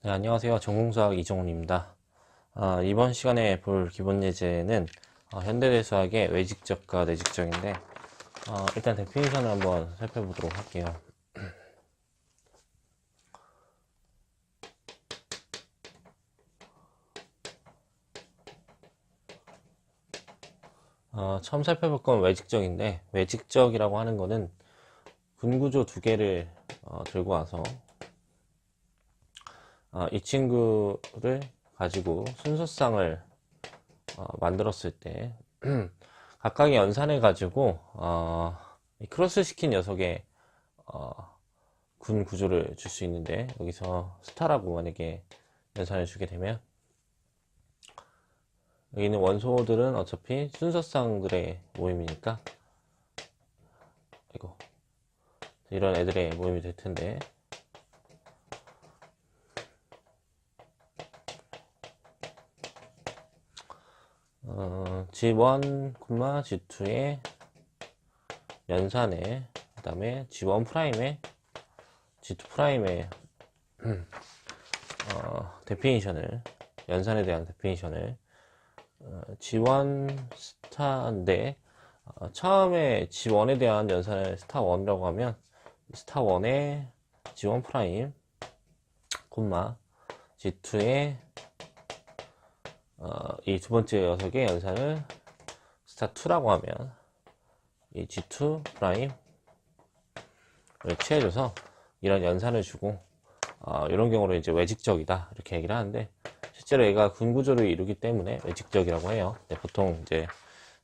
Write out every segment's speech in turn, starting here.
네, 안녕하세요. 전공수학 이종훈입니다. 이번 시간에 볼 기본 예제는 현대대수학의 외직적과 내직적인데 일단 데피니션을 한번 살펴보도록 할게요. 처음 살펴볼 건 외직적인데, 외직적이라고 하는 거는 분구조 두 개를 들고 와서 이 친구를 가지고 순서쌍을 만들었을 때 각각의 연산을 가지고 이 크로스 시킨 녀석의 군 구조를 줄 수 있는데, 여기서 스타라고 만약에 연산을 주게 되면 여기 있는 원소들은 어차피 순서쌍들의 모임이니까 이거 이런 애들의 모임이 될 텐데, G1, G2의 연산에, 그 다음에 G1 프라임에 G2 프라임의 데피니션을, 연산에 대한 데피니션을 G1 스타인데, 처음에 G1에 대한 연산을 스타1이라고 하면 스타1의 G1 프라임 콤마 G2의 이 두 번째 녀석의 연산을 스타2라고 하면 이 G2 프라임을 취해줘서 이런 연산을 주고, 이런 경우를 이제 외직적이다 이렇게 얘기를 하는데, 실제로 얘가 군 구조를 이루기 때문에 외직적이라고 해요. 보통 이제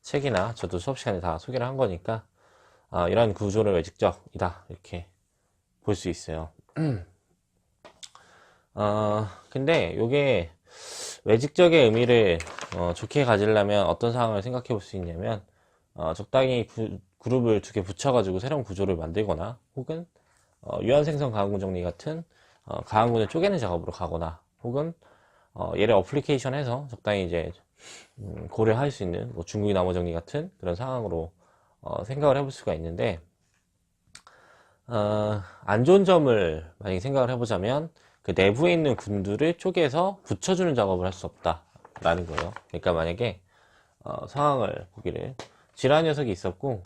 책이나 저도 수업 시간에 다 소개를 한 거니까 이런 구조를 외직적이다 이렇게 볼 수 있어요. 근데 요게 외직적의 의미를 좋게 가지려면 어떤 상황을 생각해 볼 수 있냐면, 적당히 그룹을 두 개 붙여가지고 새로운 구조를 만들거나, 혹은 유한생성 가항군 정리 같은 가항군을 쪼개는 작업으로 가거나, 혹은 얘를 어플리케이션해서 적당히 이제 고려할 수 있는 뭐 중국이 나무 정리 같은 그런 상황으로 생각을 해볼 수가 있는데, 안 좋은 점을 만약에 생각을 해보자면 그 내부에 있는 군들을 쪼개서 붙여주는 작업을 할 수 없다 라는 거예요. 그러니까 만약에 상황을 보기를, G라는 녀석이 있었고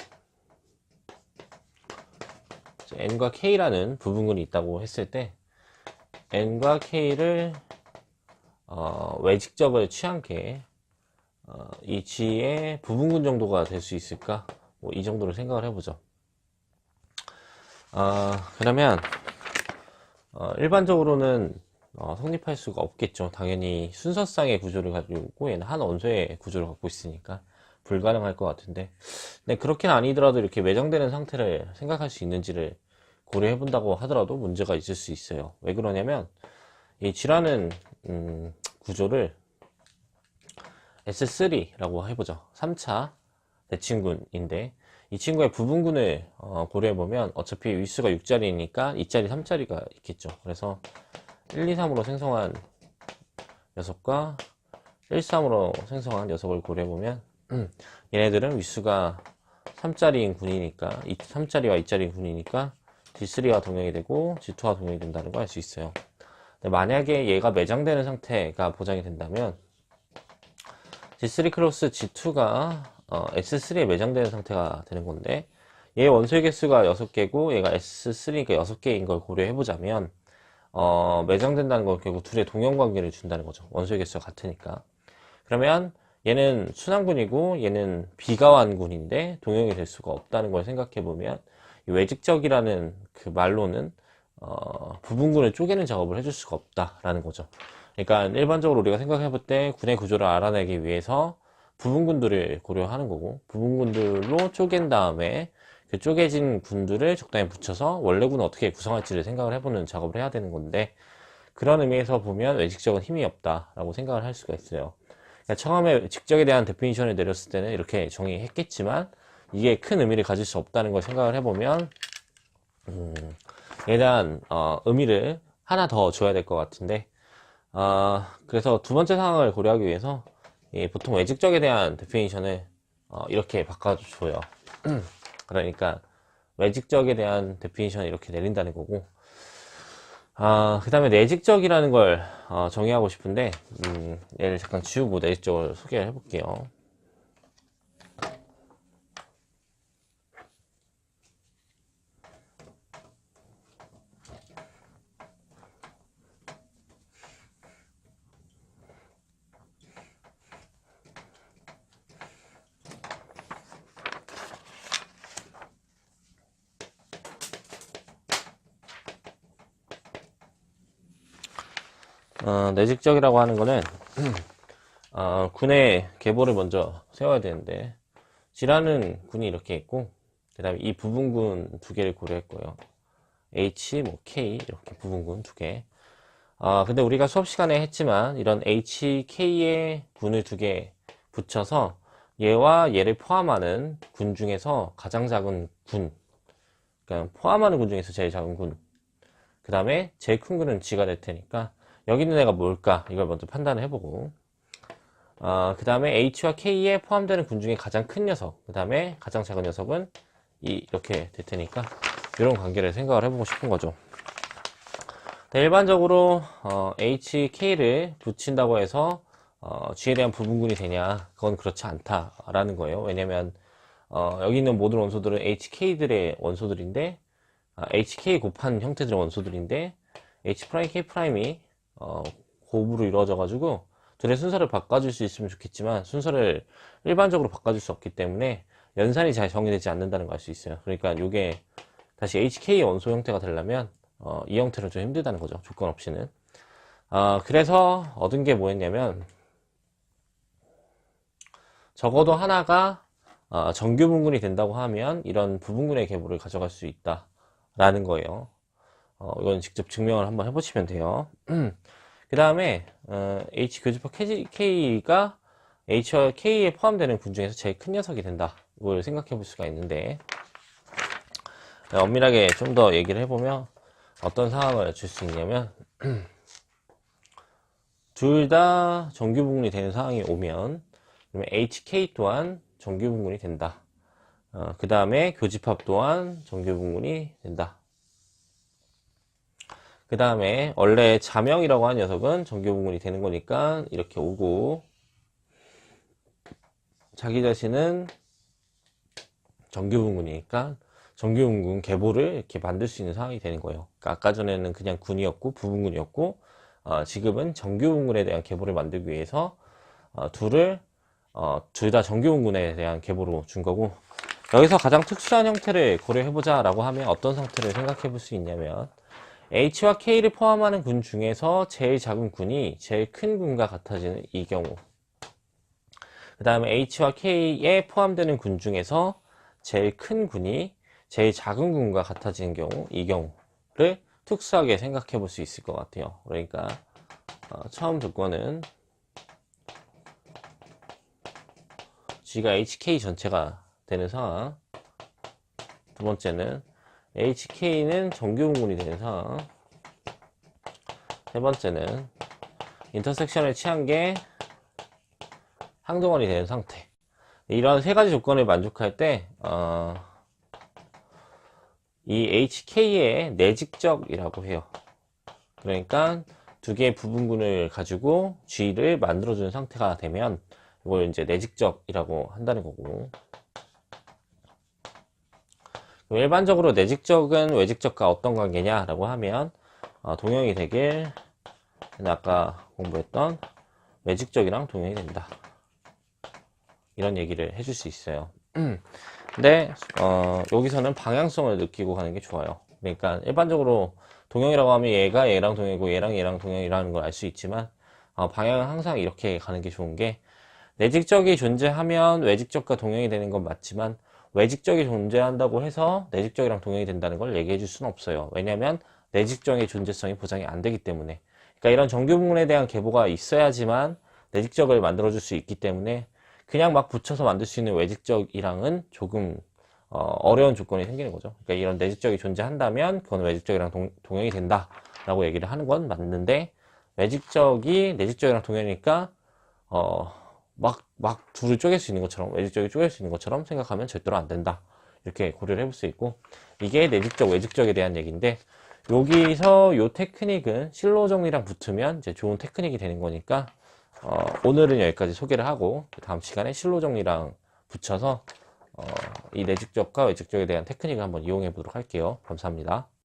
N과 K라는 부분군이 있다고 했을 때, N과 K를 외직적을 취한 게 이 G의 부분군 정도가 될 수 있을까, 뭐 이 정도로 생각을 해보죠. 그러면 일반적으로는 성립할 수가 없겠죠. 당연히 순서쌍의 구조를 가지고 있고 얘는 한 원소의 구조를 갖고 있으니까 불가능할 것 같은데, 근데 그렇게는 아니더라도 이렇게 매장되는 상태를 생각할 수 있는지를 고려해 본다고 하더라도 문제가 있을 수 있어요. 왜 그러냐면 이 G라는 구조를 S3라고 해보죠. 3차 대칭군인데, 이 친구의 부분군을 고려해보면 어차피 윗수가 6자리니까 2자리 3자리가 있겠죠. 그래서 1, 2, 3으로 생성한 녀석과 1, 3으로 생성한 녀석을 고려해보면 얘네들은 윗수가 3자리인 군이니까 3자리와 2자리인 군이니까 G3와 동형이 되고 G2와 동형이 된다는 걸 알 수 있어요. 만약에 얘가 매장되는 상태가 보장이 된다면 G3 크로스 G2가 S3에 매장되는 상태가 되는 건데, 얘 원소의 개수가 6개고 얘가 S3니까 6개인 걸 고려해보자면 매장된다는 건 결국 둘의 동형관계를 준다는 거죠. 원소의 개수가 같으니까. 그러면 얘는 순환군이고 얘는 비가완군인데 동형이 될 수가 없다는 걸 생각해보면, 이 외직적이라는 그 말로는 부분군을 쪼개는 작업을 해줄 수가 없다라는 거죠. 그러니까 일반적으로 우리가 생각해 볼 때 군의 구조를 알아내기 위해서 부분군들을 고려하는 거고, 부분군들로 쪼갠 다음에 그 쪼개진 군들을 적당히 붙여서 원래 군을 어떻게 구성할지를 생각을 해보는 작업을 해야 되는 건데, 그런 의미에서 보면 외직적은 힘이 없다라고 생각을 할 수가 있어요. 그러니까 처음에 직적에 대한 데피니션을 내렸을 때는 이렇게 정의했겠지만, 이게 큰 의미를 가질 수 없다는 걸 생각을 해보면 얘에 대한 의미를 하나 더 줘야 될 것 같은데, 그래서 두 번째 상황을 고려하기 위해서 보통 외직적에 대한 데피니션을 이렇게 바꿔줘요. 그러니까 외직적에 대한 데피니션을 이렇게 내린다는 거고, 그 다음에 내직적이라는 걸 정의하고 싶은데, 얘를 잠깐 지우고 내직적을 소개를 해볼게요. 내직적이라고 하는 거는 군의 계보를 먼저 세워야 되는데, G라는 군이 이렇게 있고, 그 다음에 이 부분군 두 개를 고려했고요. H, K 이렇게 부분군 두 개. 근데 우리가 수업 시간에 했지만 이런 H, K의 군을 두 개 붙여서 얘와 얘를 포함하는 군 중에서 가장 작은 군, 그러니까 포함하는 군 중에서 제일 작은 군, 그 다음에 제일 큰 군은 G가 될 테니까 여기 있는 애가 뭘까 이걸 먼저 판단을 해보고, 그 다음에 H와 K에 포함되는 군 중에 가장 큰 녀석, 그 다음에 가장 작은 녀석은 이렇게 될 테니까 이런 관계를 생각을 해보고 싶은 거죠. 일반적으로 HK를 붙인다고 해서 G에 대한 부분군이 되냐, 그건 그렇지 않다라는 거예요. 왜냐면 여기 있는 모든 원소들은 HK들의 원소들인데, HK 곱한 형태들의 원소들인데 H'K'이 곱으로 이루어져 가지고 둘의 순서를 바꿔줄 수 있으면 좋겠지만 순서를 일반적으로 바꿔줄 수 없기 때문에 연산이 잘 정의되지 않는다는 걸 알 수 있어요. 그러니까 이게 다시 HK 원소 형태가 되려면 이 형태는 좀 힘들다는 거죠. 조건 없이는. 그래서 얻은 게 뭐였냐면, 적어도 하나가 정규 분군이 된다고 하면 이런 부분군의 계보를 가져갈 수 있다 라는 거예요. 이건 직접 증명을 한번 해보시면 돼요. 그 다음에 H 교집합 K가 H와 K에 포함되는 군 중에서 제일 큰 녀석이 된다, 이걸 생각해 볼 수가 있는데, 엄밀하게 좀 더 얘기를 해보면 어떤 상황을 줄 수 있냐면, 둘 다 정규 분군이 되는 상황이 오면 그러면 HK 또한 정규 분군이 된다. 그 다음에 교집합 또한 정규 분군이 된다. 그 다음에 원래 자명이라고 하는 녀석은 정규 분군이 되는 거니까 이렇게 오고, 자기 자신은 정규 분군이니까 정규 분군 계보를 이렇게 만들 수 있는 상황이 되는 거예요. 그러니까 아까 전에는 그냥 군이었고 부분군이었고, 지금은 정규 분군에 대한 계보를 만들기 위해서 둘 다 정규 분군에 대한 계보로 준 거고, 여기서 가장 특수한 형태를 고려해보자 라고 하면 어떤 상태를 생각해 볼 수 있냐면, H와 K를 포함하는 군 중에서 제일 작은 군이 제일 큰 군과 같아지는 이 경우, 그 다음에 H와 K에 포함되는 군 중에서 제일 큰 군이 제일 작은 군과 같아지는 경우, 이 경우를 특수하게 생각해 볼 수 있을 것 같아요. 그러니까 처음 조건은 G가 HK 전체가 되는 상황, 두 번째는 HK는 정규 분군이 되는 상황, 세 번째는 인터섹션을 취한 게 항덩어리 되는 상태. 이런 세 가지 조건을 만족할 때 이 HK의 내직적이라고 해요. 그러니까 두 개의 부분군을 가지고 G를 만들어주는 상태가 되면 이걸 이제 내직적이라고 한다는 거고, 일반적으로 내직적은 외직적과 어떤 관계냐라고 하면 동형이 되길, 아까 공부했던 외직적이랑 동형이 된다, 이런 얘기를 해줄 수 있어요. 근데 여기서는 방향성을 느끼고 가는 게 좋아요. 그러니까 일반적으로 동형이라고 하면 얘가 얘랑 동형이고 얘랑 얘랑 동형이라는 걸 알 수 있지만, 방향은 항상 이렇게 가는 게 좋은 게, 내직적이 존재하면 외직적과 동형이 되는 건 맞지만 외직적이 존재한다고 해서 내직적이랑 동형이 된다는 걸 얘기해 줄 수는 없어요. 왜냐하면 내직적의 존재성이 보장이 안 되기 때문에. 그러니까 이런 정규 부분에 대한 계보가 있어야지만 내직적을 만들어 줄 수 있기 때문에, 그냥 막 붙여서 만들 수 있는 외직적이랑은 조금 어려운 조건이 생기는 거죠. 그러니까 이런 내직적이 존재한다면 그건 외직적이랑 동형이 된다 라고 얘기를 하는 건 맞는데, 외직적이 내직적이랑 동형이니까 막 둘을 쪼갤 수 있는 것처럼, 외직적이 쪼갤 수 있는 것처럼 생각하면 절대로 안 된다, 이렇게 고려를 해볼 수 있고, 이게 내직적 외직적에 대한 얘기인데, 여기서 요 테크닉은 실로 정리랑 붙으면 이제 좋은 테크닉이 되는 거니까 오늘은 여기까지 소개를 하고 다음 시간에 실로 정리랑 붙여서 이 내직적과 외직적에 대한 테크닉을 한번 이용해 보도록 할게요. 감사합니다.